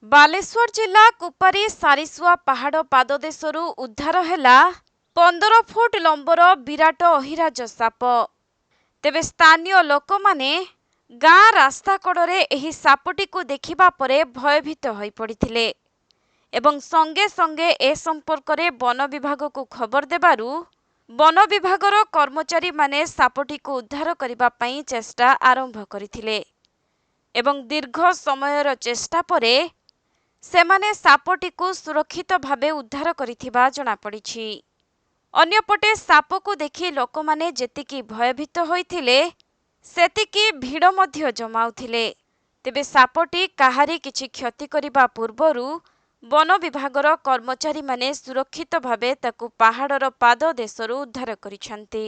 बालेश्वर जिला कुपारी सारिसुआ पहाड़ पाददेशरू उद्धार हैला 15 foot lumbar Virat Ahiraj shop. तेबे स्थानीय लोक माने गाँ रास्ता कड़े एही सापटी को देखिबा परे भयभीत होई पड़िथिले एवं संगे संगे ए संपर्क रे वन विभाग को खबर देबारु वन विभागर कर्मचारी माने सापटी को उद्धार करिबा पई चेष्टा आरंभ करिथिले एवं दीर्घ समयर चेष्टा परे सेमाने सापटी को सुरक्षित भावे उद्धार करिथिबा जणा पड़िछि। अन्यपटे साप को देखि लोकमाने जेतिकी भयभीत होइथिले सेतिकी भिड़ मध्य जमाउथिले। तेबे सापटी काहारी किछि क्षति करिबा पूर्वरु वन विभागर कर्मचारी माने सुरक्षित भावे ताकु पहाड़र पाद देशरू उद्धार करिछन्ति।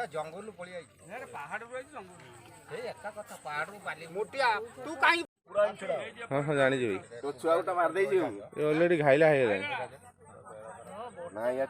जंगल पड़ी आई पहाड़ जंगल एका कथा पहाड़ बाली मोटिया तू काई हां हां जानि जेबी तो छुआ गोटा मार देई जेबी ऑलरेडी घाइला है ना यार।